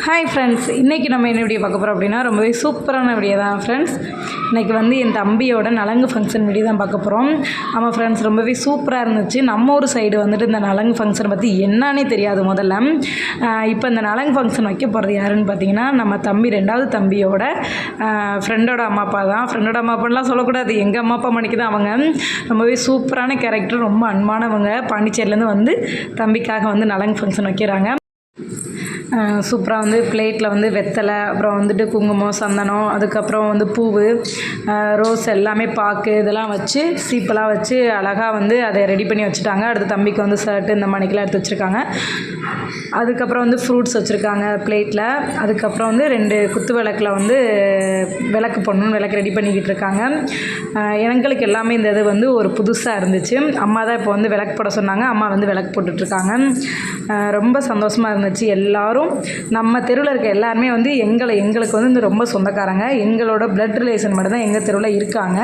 Hi friends, இன்றைக்கி நம்ம என்ன வீடியோ பார்க்க போகிறோம் அப்படின்னா ரொம்பவே சூப்பரான வீடியோ தான் ஃப்ரெண்ட்ஸ். இன்றைக்கி வந்து என் தம்பியோட நலங்கு ஃபங்க்ஷன் வீடியோ தான் பார்க்க போகிறோம். ஆமாம் ஃப்ரெண்ட்ஸ், ரொம்பவே சூப்பராக இருந்துச்சு. நம்ம ஊர் சைடு வந்துட்டு இந்த நலங்கு ஃபங்க்ஷனை பற்றி என்னன்னே தெரியாது முதல்ல. இப்போ இந்த நலங்கு ஃபங்க்ஷன் வைக்க போகிறது யாருன்னு பார்த்தீங்கன்னா நம்ம தம்பி ரெண்டாவது தம்பியோட ஃப்ரெண்டோட அம்மா அப்பா தான். ஃப்ரெண்டோட அம்மா அப்பாலாம் சொல்லக்கூடாது, எங்கள் அம்மா அப்பா மணிக்கு தான். அவங்க ரொம்பவே சூப்பரான கேரக்டர், ரொம்ப அன்பானவங்க. பாண்டிச்சேரியிலேருந்து வந்து தம்பிக்காக வந்து நலங்கு ஃபங்க்ஷன் வைக்கிறாங்க. சூப்பராக வந்து பிளேட்டில் வந்து வெத்தலை, அப்புறம் வந்துட்டு குங்குமம், சந்தனம், அதுக்கப்புறம் வந்து பூவு, ரோஸ் எல்லாமே, பாக்கு இதெல்லாம் வச்சு சீப்பெல்லாம் வச்சு அழகாக வந்து அதை ரெடி பண்ணி வச்சுட்டாங்க. அடுத்து தம்பிக்கு வந்து ஷர்ட்டு இந்த மணிக்கெலாம் எடுத்து வச்சுருக்காங்க. அதுக்கப்புறம் வந்து ஃப்ரூட்ஸ் வச்சுருக்காங்க பிளேட்டில். அதுக்கப்புறம் வந்து 2 குத்து விளக்கில் வந்து விளக்கு போடணும், விளக்கு ரெடி பண்ணிக்கிட்டு இருக்காங்க. எங்களுக்கு எல்லாமே இந்த இது வந்து ஒரு புதுசாக இருந்துச்சு. அம்மா தான் இப்போ வந்து விளக்கு போட சொன்னாங்க. அம்மா வந்து விளக்கு போட்டுட்ருக்காங்க. ரொம்ப சந்தோஷமாக இருந்துச்சு. எல்லோரும் நம்ம தெருவில் இருக்க எல்லாருமே வந்து எங்களுக்கு வந்து ரொம்ப சொந்தக்காரங்க. எங்களோட பிளட் ரிலேஷன் மட்டும் தான் எங்கள் தெருவில் இருக்காங்க.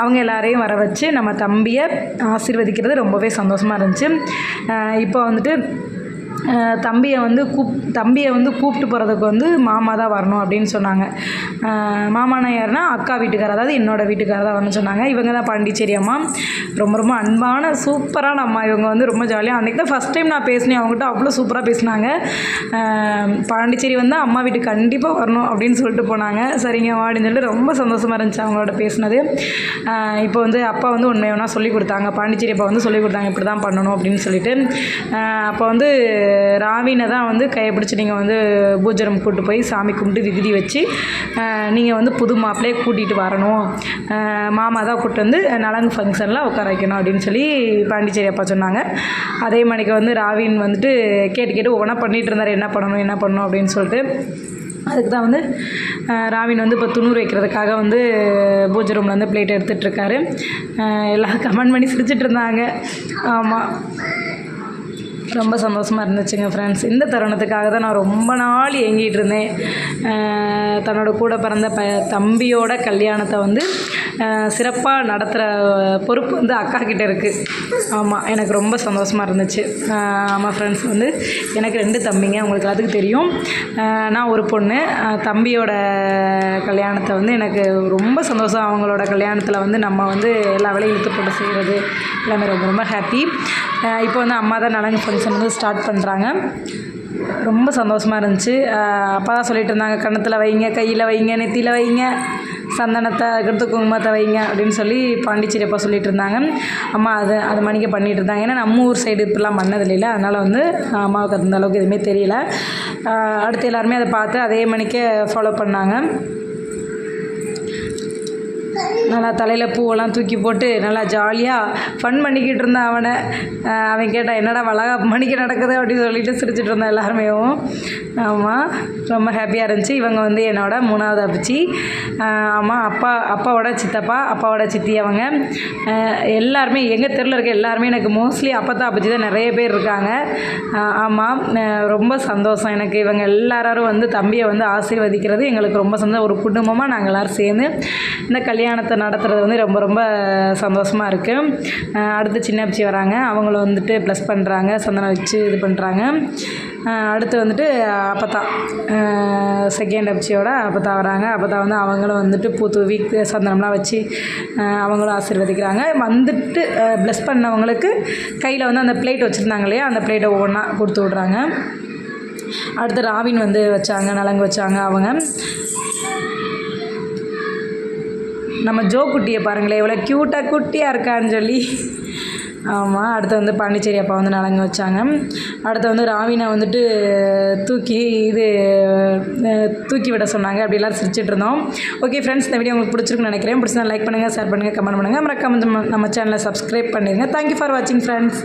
அவங்க எல்லாரையும் வர வச்சு நம்ம தம்பியை ஆசீர்வதிக்கிறது ரொம்பவே சந்தோஷமாக இருந்துச்சு. இப்போ வந்துட்டு தம்பியை வந்து கூப்பிட்டு போகிறதுக்கு வந்து மாமா தான் வரணும் அப்படின்னு சொன்னாங்க. மாமானா யாருன்னா அக்கா வீட்டுக்காரர், அதாவது என்னோடய வீட்டுக்காரர் தான் வரணும்னு சொன்னாங்க. இவங்க தான் பாண்டிச்சேரி அம்மா. ரொம்ப ரொம்ப அன்பான சூப்பரான அம்மா. இவங்க வந்து ரொம்ப ஜாலியாக, அன்றைக்கி தான் ஃபஸ்ட் டைம் நான் பேசினேன் அவங்ககிட்ட. அவ்வளோ சூப்பராக பேசினாங்க. பாண்டிச்சேரி வந்தால் அம்மா வீட்டுக்கு கண்டிப்பாக வரணும் அப்படின்னு சொல்லிட்டு போனாங்க. சரிங்க அப்படின்னு சொல்லிட்டு ரொம்ப சந்தோஷமாக இருந்துச்சு அவங்களோட பேசினது. இப்போ வந்து அப்பா வந்து உண்மையாக சொல்லிக் கொடுத்தாங்க. பாண்டிச்சேரி அப்பா வந்து சொல்லிக் கொடுத்தாங்க, இப்படி தான் பண்ணணும் அப்படின்னு சொல்லிட்டு. அப்போ வந்து ராவினை தான் வந்து கைப்பிடிச்சி நீங்கள் வந்து பூஜை ரூம் கூப்பிட்டு போய் சாமி கும்பிட்டு விகுதி வச்சு நீங்கள் வந்து புது மாப்பிள்ளையே கூட்டிகிட்டு வரணும், மாமா தான் கூப்பிட்டு வந்து நலங்கு ஃபங்க்ஷனில் உட்கார வைக்கணும் அப்படின்னு சொல்லி பாண்டிச்சேரி அப்பா சொன்னாங்க. அதே மணிக்கு வந்து ராவின் வந்துட்டு கேட்டு ஒவ்வொன்றா பண்ணிகிட்டு இருந்தார், என்ன பண்ணணும் அப்படின்னு சொல்லிட்டு. அதுக்கு தான் வந்து ராவின் வந்து இப்போ துணூறு வைக்கிறதுக்காக வந்து பூஜை ரூமில் வந்து பிளேட் எடுத்துகிட்ருக்காரு. எல்லோரும் கமெண்ட் பண்ணி சிரிச்சிட்டு இருந்தாங்க. ஆமாம், ரொம்ப சந்தோஷமாக இருந்துச்சுங்க ஃப்ரெண்ட்ஸ். இந்த தருணத்துக்காக தான் நான் ரொம்ப நாள் ஏங்கிட்டு இருந்தேன். தன்னோட கூட பிறந்த தம்பியோட கல்யாணத்தை வந்து சிறப்பாக நடத்துகிற பொறுப்பு வந்து அக்கா கிட்டே இருக்குது. ஆமாம், எனக்கு ரொம்ப சந்தோஷமாக இருந்துச்சு. ஆமாம் ஃப்ரெண்ட்ஸ், வந்து எனக்கு 2 தம்பிங்க, உங்களுக்கு எல்லாத்துக்கும் தெரியும். நான் ஒரு பொண்ணு. தம்பியோட கல்யாணத்தை வந்து எனக்கு ரொம்ப சந்தோஷம். அவங்களோட கல்யாணத்தில் வந்து நம்ம வந்து எல்லா வேலையும் இழுத்து போட்டு செய்கிறது எல்லாமே ரொம்ப ரொம்ப ஹாப்பி. இப்போ வந்து அம்மா தான் நலங்கு ஃபங்க்ஷன் வந்து ஸ்டார்ட் பண்ணுறாங்க. ரொம்ப சந்தோஷமாக இருந்துச்சு. அப்பா தான் சொல்லிட்டு இருந்தாங்க, கன்னத்தில் வைங்க, கையில் வைங்க, நெத்தியில் வைங்க, சந்தனத்தை அதுக்கடுத்து குங்குமத்தை வைங்க அப்படின்னு சொல்லி பாண்டிச்சேரி அப்பா சொல்லிட்டு இருந்தாங்க. அம்மா அது மணிக்க பண்ணிகிட்டு இருந்தாங்க. ஏன்னா நம்ம ஊர் சைடு இப்படிலாம் பண்ணது இல்லைல்ல, அதனால் வந்து அம்மாவுக்கு அந்த அளவுக்கு எதுவுமே தெரியல. அடுத்து எல்லாருமே அதை பார்த்து அதே மணிக்க ஃபாலோ பண்ணாங்க. நல்லா தலையில் பூவெல்லாம் தூக்கி போட்டு நல்லா ஜாலியாக ஃபன் பண்ணிக்கிட்டு இருந்தான். அவன் கேட்டான், என்னடா வளகாப்பு மணிக்கு நடக்குது அப்படின்னு சொல்லிட்டு சிரிச்சிட்டு இருந்தான் எல்லாருமே. ஆமாம், ரொம்ப ஹாப்பியாக இருந்துச்சு. இவங்க வந்து என்னோட 3வது அப்பச்சி. ஆமாம், அப்பாவோட சித்தப்பா, அப்பாவோட சித்தி. அவங்க எல்லாருமே எங்கள் தெருவில் இருக்க எல்லாருமே எனக்கு மோஸ்ட்லி அப்பத்தா அப்பச்சி தான் நிறைய பேர் இருக்காங்க. ஆமாம், ரொம்ப சந்தோஷம் எனக்கு. இவங்க எல்லாரும் வந்து தம்பியை வந்து ஆசீர்வதிக்கிறது எங்களுக்கு ரொம்ப சந்தோஷம். ஒரு குடும்பமாக நாங்கள் எல்லோரும் சேர்ந்து இந்த கல்யாணத்தை நடத்துகிறது வந்து ரொம்ப ரொம்ப சந்தோஷமாக இருக்குது. அடுத்து சின்ன அப்பச்சி வராங்க. அவங்களும் வந்துட்டு ப்ளஸ் பண்ணுறாங்க, சந்தனம் வச்சு இது பண்ணுறாங்க. அடுத்து வந்துட்டு அப்பத்தா, செகண்ட் அப்பச்சியோட அப்பத்தா வராங்க. அப்பத்தா வந்து அவங்களும் வந்துட்டு பூ தூவி சந்தனம்லாம் வச்சு அவங்களும் ஆசீர்வதிக்கிறாங்க. வந்துட்டு ப்ளஸ் பண்ணவங்களுக்கு கையில் வந்து அந்த பிளேட் வச்சுருந்தாங்க இல்லையா, அந்த பிளேட்டை ஒவ்வொன்றா கொடுத்து விட்றாங்க. அடுத்து ராவின் வந்து வச்சாங்க, நலங்கு வச்சாங்க. அவங்க நம்ம ஜோ குட்டியை பாருங்களேன், எவ்வளோ க்யூட்டாக குட்டியாக இருக்கான்னு சொல்லி. ஆமாம், அடுத்து வந்து பாண்டிச்சேரி அப்பா வந்து நலங்கு வச்சாங்க. அடுத்து வந்து ராவினை வந்துட்டு தூக்கி விட சொன்னாங்க. அப்படி எல்லோரும் சிரிச்சிட்டு இருந்தோம். ஓகே ஃப்ரெண்ட்ஸ், இந்த வீடியோ உங்களுக்கு பிடிச்சிருக்குன்னு நினைக்கிறேன். பிடிச்சா லைக் பண்ணுங்கள், ஷேர் பண்ணுங்கள், கமெண்ட் பண்ணுங்கள். மறக்காம நம்ம சேனலை சப்ஸ்கிரைப் பண்ணிடுங்க. தேங்க்யூ ஃபார் வாட்சிங் ஃப்ரெண்ட்ஸ்.